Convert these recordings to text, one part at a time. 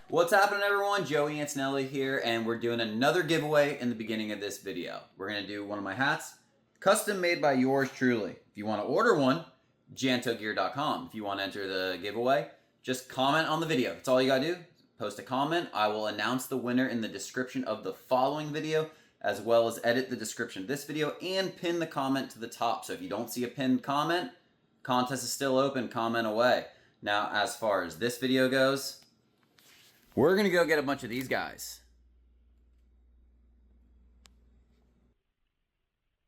What's happening, everyone? Joey Antonelli here, and we're doing another giveaway in the beginning of this video. We're going to do one of my hats, custom made by yours truly. If you want to order one, jantogear.com. If you want to enter the giveaway, just comment on the video. That's all you got to do. Post a comment. I will announce the winner in the description of the following video, as well as edit the description of this video and pin the comment to the top. So if you don't see a pinned comment, contest is still open. Comment away. Now, as far as this video goes, we're going to go get a bunch of these guys.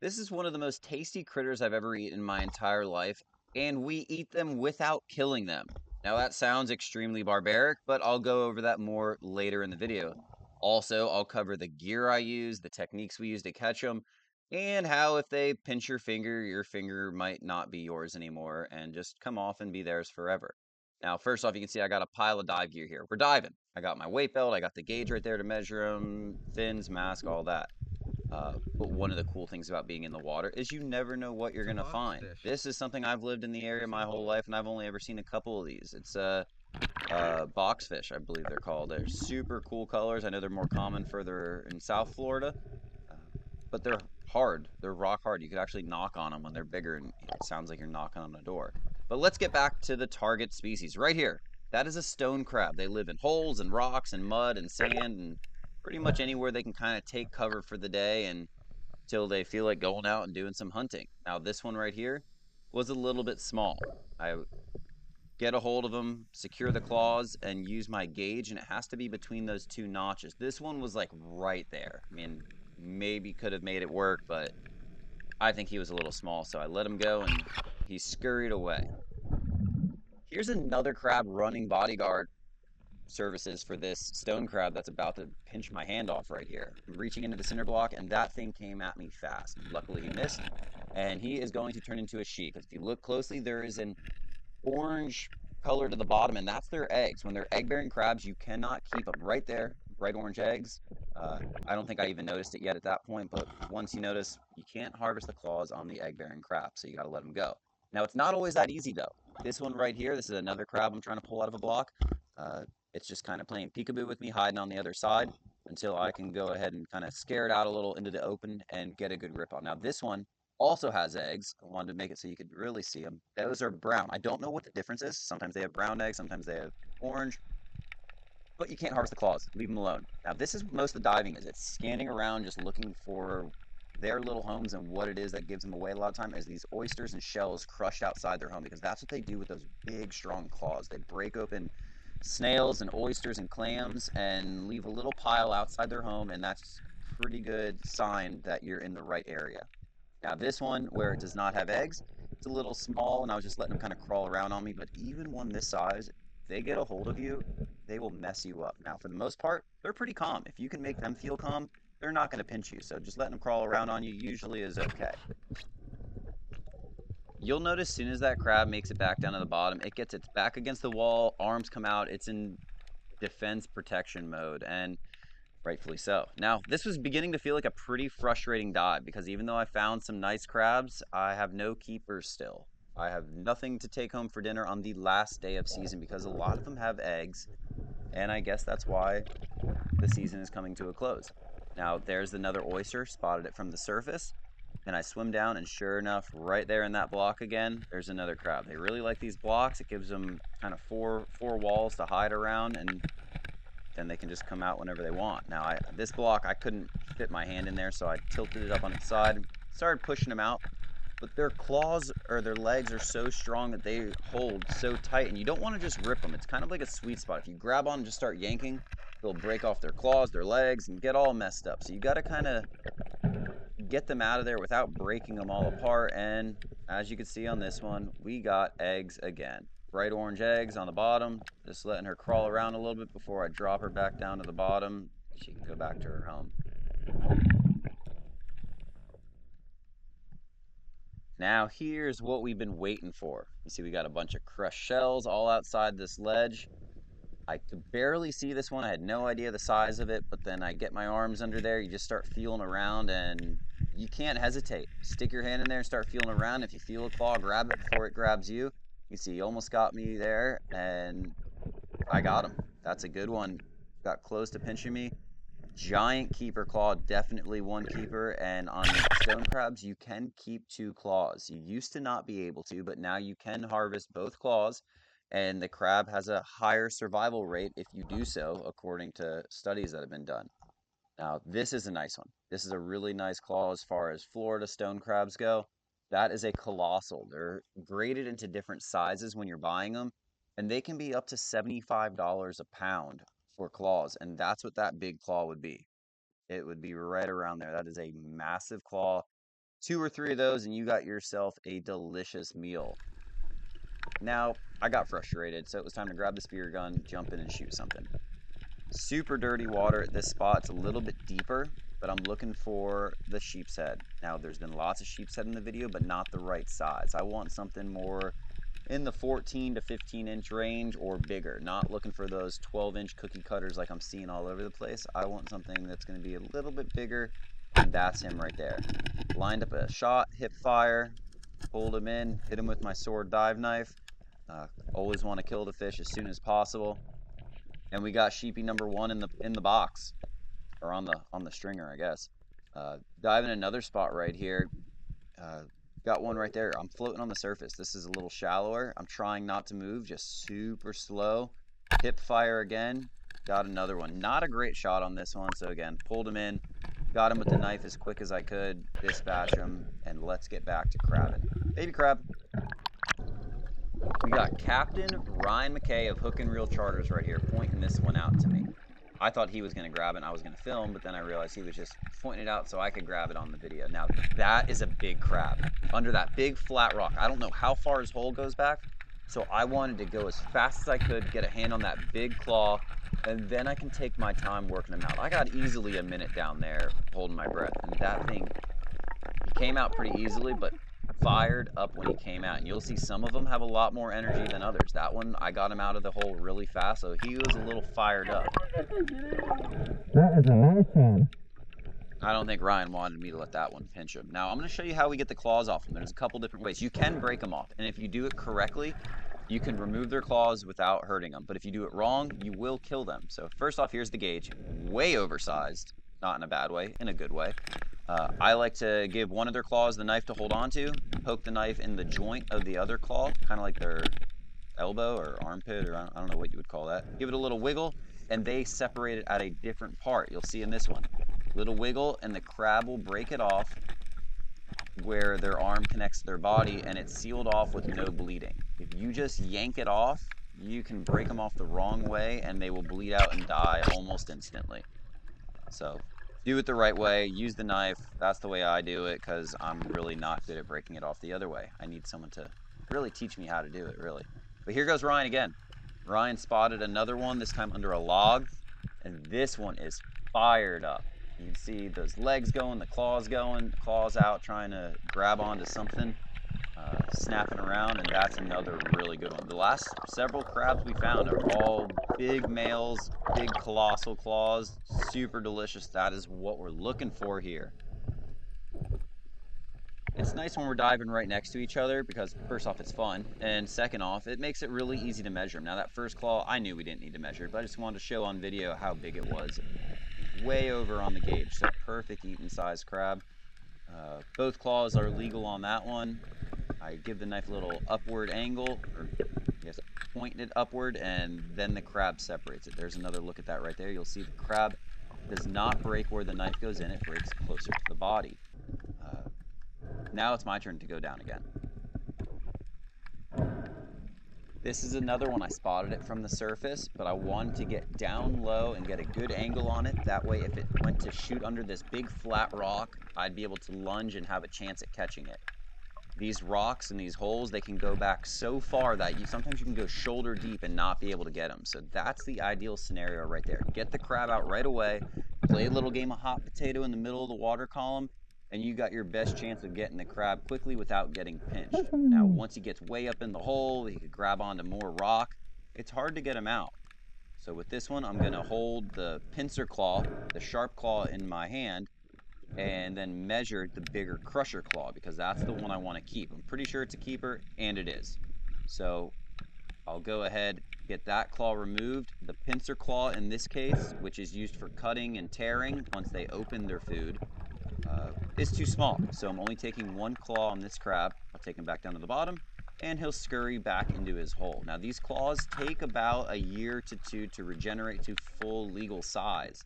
This is one of the most tasty critters I've ever eaten in my entire life, and we eat them without killing them. Now that sounds extremely barbaric, but I'll go over that more later in the video. Also, I'll cover the gear I use, the techniques we use to catch them, and how if they pinch your finger might not be yours anymore and just come off and be theirs forever. Now, first off, you can see I got a pile of dive gear here. We're diving. I got my weight belt. I got the gauge right there to measure them, fins, mask, all that. But one of the cool things about being in the water is you never know what you're going to find. This is something I've lived in the area my whole life, and I've only ever seen a couple of these. It's boxfish, I believe they're called. They're super cool colors. I know they're more common further in South Florida, but they're hard. They're rock hard. You could actually knock on them when they're bigger, and it sounds like you're knocking on a door. But let's get back to the target species right here. That is a stone crab. They live in holes and rocks and mud and sand and pretty much anywhere they can kind of take cover for the day and until they feel like going out and doing some hunting. Now this one right here was a little bit small. I get a hold of them, secure the claws, and use my gauge, and it has to be between those two notches. This one was like right there. I mean, maybe could have made it work, but I think he was a little small, so I let him go and he scurried away. Here's another crab running bodyguard services for this stone crab that's about to pinch my hand off right here. I'm reaching into the cinder block, and that thing came at me fast. Luckily, he missed, and he is going to turn into a sheep. If you look closely, there is an orange color to the bottom, and that's their eggs. When they're egg-bearing crabs, you cannot keep them right there, bright orange eggs. I don't think I even noticed it yet at that point, but once you notice, you can't harvest the claws on the egg-bearing crab, so you got to let them go. Now, it's not always that easy, though. This one right here, this is another crab I'm trying to pull out of a block. It's just kind of playing peekaboo with me, hiding on the other side until I can go ahead and kind of scare it out a little into the open and get a good grip on. Now, this one also has eggs. I wanted to make it so you could really see them. Those are brown. I don't know what the difference is. Sometimes they have brown eggs, sometimes they have orange. But you can't harvest the claws. Leave them alone. Now, this is most of the diving is. It's scanning around, just looking for their little homes, and what it is that gives them away a lot of time is these oysters and shells crushed outside their home, because that's what they do with those big, strong claws. They break open snails and oysters and clams and leave a little pile outside their home, and that's a pretty good sign that you're in the right area. Now, this one, where it does not have eggs, it's a little small, and I was just letting them kind of crawl around on me, but even one this size, if they get a hold of you, they will mess you up. Now, for the most part, they're pretty calm. If you can make them feel calm, they're not going to pinch you, so just letting them crawl around on you usually is okay. You'll notice as soon as that crab makes it back down to the bottom, it gets its back against the wall, arms come out, it's in defense protection mode, and rightfully so. Now, this was beginning to feel like a pretty frustrating dive, because even though I found some nice crabs, I have no keepers still. I have nothing to take home for dinner on the last day of season, because a lot of them have eggs, and I guess that's why the season is coming to a close. Now, there's another oyster, spotted it from the surface, and I swim down, and sure enough, right there in that block again, there's another crab. They really like these blocks. It gives them kind of four walls to hide around, and then they can just come out whenever they want. Now, this block, I couldn't fit my hand in there, so I tilted it up on its side, started pushing them out, but their claws or their legs are so strong that they hold so tight, and you don't want to just rip them. It's kind of like a sweet spot. If you grab on and just start yanking, they'll break off their claws, their legs, and get all messed up. So you got to kind of get them out of there without breaking them all apart. And as you can see on this one, we got eggs again. Bright orange eggs on the bottom. Just letting her crawl around a little bit before I drop her back down to the bottom. She can go back to her home. Now here's what we've been waiting for. You see we got a bunch of crushed shells all outside this ledge. I could barely see this one. I had no idea the size of it, but then I get my arms under there. You just start feeling around, and you can't hesitate. Stick your hand in there and start feeling around. If you feel a claw, grab it before it grabs you. You see, he almost got me there, and I got him. That's a good one. Got close to pinching me. Giant keeper claw, definitely one keeper. And on stone crabs, you can keep 2 claws. You used to not be able to, but now you can harvest both claws. And the crab has a higher survival rate if you do so, according to studies that have been done. Now, this is a nice one. This is a really nice claw as far as Florida stone crabs go. That is a colossal. They're graded into different sizes when you're buying them, and they can be up to $75 a pound for claws, and that's what that big claw would be. It would be right around there. That is a massive claw. 2 or 3 of those, and you got yourself a delicious meal. Now, I got frustrated, so it was time to grab the spear gun, jump in, and shoot something. Super dirty water at this spot. It's a little bit deeper, but I'm looking for the sheep's head. Now, there's been lots of sheep's head in the video, but not the right size. I want something more in the 14 to 15 inch range or bigger. Not looking for those 12-inch cookie cutters like I'm seeing all over the place. I want something that's going to be a little bit bigger, and that's him right there. Lined up a shot, hip fire, pulled him in, hit him with my sword dive knife. Always want to kill the fish as soon as possible. And we got sheepy number 1 in the box, or on the stringer, I guess. Diving another spot right here. Got one right there. I'm floating on the surface. This is a little shallower. I'm trying not to move, just super slow. Hip fire again. Got another one. Not a great shot on this one, so again, pulled him in. Got him with the knife as quick as I could. Dispatch him, and let's get back to crabbing. Baby crab. We got Captain Ryan McKay of Hook and Reel Charters right here pointing this one out to me. I thought he was going to grab it and I was going to film, but then I realized he was just pointing it out so I could grab it on the video. Now, that is a big crab under that big flat rock. I don't know how far his hole goes back, so I wanted to go as fast as I could, get a hand on that big claw, and then I can take my time working him out. I got easily a minute down there holding my breath, and that thing, he came out pretty easily, but fired up when he came out. And you'll see some of them have a lot more energy than others. That one, I got him out of the hole really fast, so he was a little fired up. That is a nice one. I don't think Ryan wanted me to let that one pinch him. Now, I'm going to show you how we get the claws off them. There's a couple different ways. You can break them off, and if you do it correctly, you can remove their claws without hurting them. But if you do it wrong, you will kill them. So first off, here's the gauge. Way oversized. Not in a bad way, in a good way. I like to give one of their claws the knife to hold on to, poke the knife in the joint of the other claw, kind of like their elbow or armpit, or I don't know what you would call that. Give it a little wiggle, and they separate it at a different part. You'll see in this one. Little wiggle, and the crab will break it off where their arm connects to their body, and it's sealed off with no bleeding. If you just yank it off, you can break them off the wrong way, and they will bleed out and die almost instantly. So do it the right way, use the knife. That's the way I do it, because I'm really not good at breaking it off the other way. I need someone to really teach me how to do it, really. But here goes Ryan again. Ryan spotted another one, this time under a log, and this one is fired up. You can see those legs going, the claws out, trying to grab onto something, snapping around, and that's another really good one. The last several crabs we found are all big males, big colossal claws, super delicious. That is what we're looking for here. It's nice when we're diving right next to each other because first off, it's fun, and second off, it makes it really easy to measure them. Now that first claw, I knew we didn't need to measure, but I just wanted to show on video how big it was. Way over on the gauge, so perfect eating size crab. Both claws are legal on that one. I give the knife a little upward angle, or I guess point it upward, and then the crab separates it. There's another look at that right there. You'll see the crab does not break where the knife goes in, it breaks closer to the body. Now it's my turn to go down again. This is another one. I spotted it from the surface, but I wanted to get down low and get a good angle on it. That way, if it went to shoot under this big flat rock, I'd be able to lunge and have a chance at catching it. These rocks and these holes, they can go back so far that sometimes you can go shoulder deep and not be able to get them. So that's the ideal scenario right there. Get the crab out right away, play a little game of hot potato in the middle of the water column, and you got your best chance of getting the crab quickly without getting pinched. Now, once he gets way up in the hole, he could grab onto more rock. It's hard to get him out. So with this one, I'm gonna hold the pincer claw, the sharp claw in my hand, and then measure the bigger crusher claw because that's the one I wanna keep. I'm pretty sure it's a keeper, and it is. So I'll go ahead, get that claw removed. The pincer claw in this case, which is used for cutting and tearing once they open their food, is too small. So I'm only taking one claw on this crab. I'll take him back down to the bottom and he'll scurry back into his hole. Now these claws take about a year to two to regenerate to full legal size.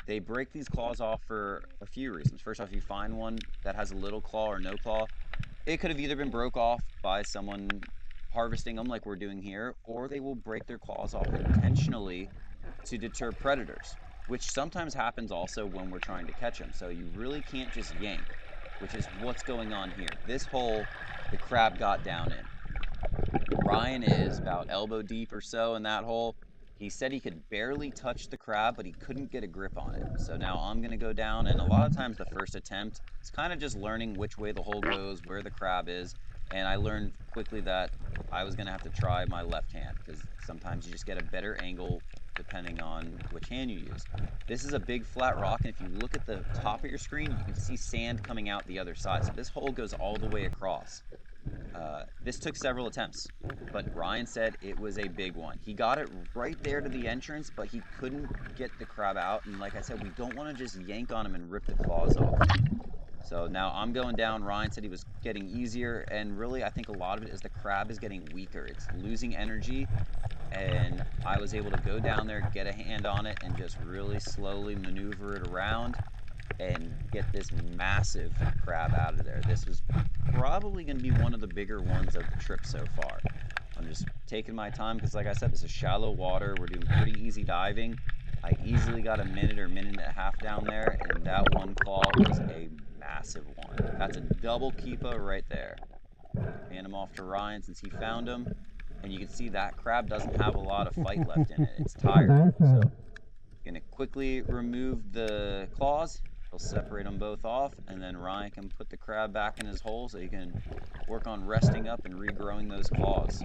They break these claws off for a few reasons. First off, if you find one that has a little claw or no claw, it could have either been broke off by someone harvesting them like we're doing here, or they will break their claws off intentionally to deter predators, which sometimes happens also when we're trying to catch them. So you really can't just yank, which is what's going on here. This hole, the crab got down in. Ryan is about elbow deep or so in that hole. He said he could barely touch the crab, but he couldn't get a grip on it. So now I'm going to go down, and a lot of times the first attempt, it's kind of just learning which way the hole goes, where the crab is. And I learned quickly that I was going to have to try my left hand because sometimes you just get a better angle depending on which hand you use. This is a big flat rock, and if you look at the top of your screen, you can see sand coming out the other side. So this hole goes all the way across. This took several attempts, but Ryan said it was a big one. He got it right there to the entrance, but he couldn't get the crab out. And like I said, we don't want to just yank on him and rip the claws off. So now I'm going down. Ryan said he was getting easier, and really I think a lot of it is the crab is getting weaker. It's losing energy, and I was able to go down there, get a hand on it, and just really slowly maneuver it around and get this massive crab out of there. This was probably going to be one of the bigger ones of the trip so far. I'm just taking my time because, like I said, this is shallow water. We're doing pretty easy diving. I easily got a minute or minute and a half down there, and that one claw was a massive one. That's a double keeper right there. Hand him off to Ryan since he found him, and you can see that crab doesn't have a lot of fight left in it. It's tired. So gonna quickly remove the claws. He'll separate them both off, and then Ryan can put the crab back in his hole so he can work on resting up and regrowing those claws.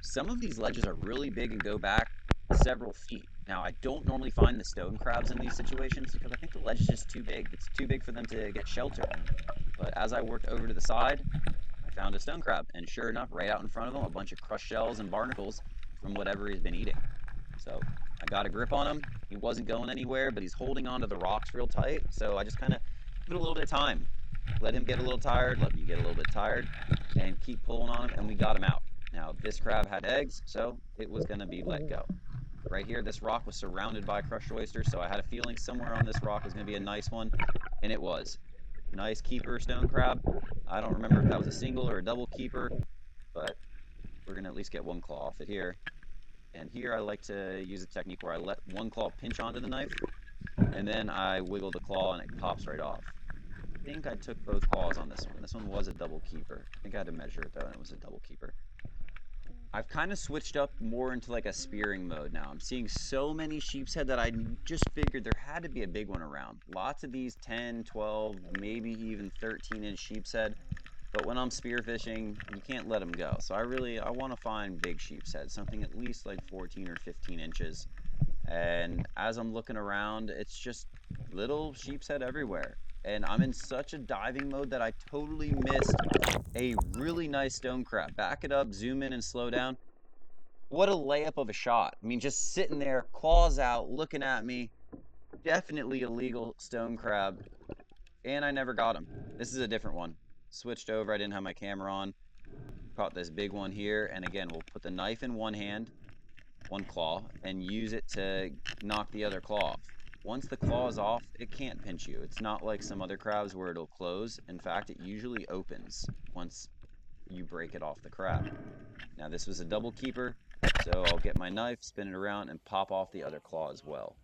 Some of these ledges are really big and go back several feet. Now, I don't normally find the stone crabs in these situations because I think the ledge is just too big. It's too big for them to get shelter. But as I worked over to the side, I found a stone crab, and sure enough, right out in front of him, a bunch of crushed shells and barnacles from whatever he's been eating. So I got a grip on him. He wasn't going anywhere, but he's holding onto the rocks real tight. So I just kind of put a little bit of time. Let him get a little tired, let me get a little bit tired, and keep pulling on him, and we got him out. Now, this crab had eggs, so it was going to be let go. Right here, this rock was surrounded by crushed oysters, so I had a feeling somewhere on this rock was going to be a nice one, and it was. Nice keeper stone crab. I don't remember if that was a single or a double keeper, but we're going to at least get one claw off it here. And here I like to use a technique where I let one claw pinch onto the knife, and then I wiggle the claw and it pops right off. I think I took both claws on this one. This one was a double keeper. I think I had to measure it though, and it was a double keeper. I've kind of switched up more into like a spearing mode now. I'm seeing so many sheep's head that I just figured there had to be a big one around. Lots of these 10, 12, maybe even 13-inch sheep's head. But when I'm spearfishing, you can't let them go. So I want to find big sheep's head, something at least like 14 or 15 inches. And as I'm looking around, it's just little sheep's head everywhere. And I'm in such a diving mode that I totally missed a really nice stone crab. Back it up, zoom in and slow down. What a layup of a shot. I mean, just sitting there, claws out, looking at me. Definitely a legal stone crab. And I never got him. This is a different one. Switched over, I didn't have my camera on. Caught this big one here. And again, we'll put the knife in one hand, one claw, and use it to knock the other claw off. Once the claw is off, it can't pinch you. It's not like some other crabs where it'll close. In fact, it usually opens once you break it off the crab. Now this was a double keeper, so I'll get my knife, spin it around, and pop off the other claw as well.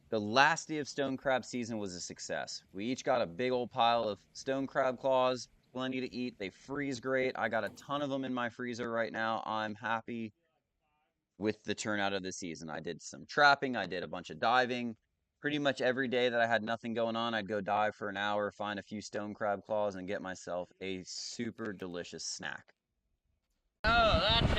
The last day of stone crab season was a success. We each got a big old pile of stone crab claws, plenty to eat. They freeze great. I got a ton of them in my freezer right now. I'm happy with the turnout of the season. I did some trapping, I did a bunch of diving. Pretty much every day that I had nothing going on, I'd go dive for an hour, find a few stone crab claws, and get myself a super delicious snack. Oh, that's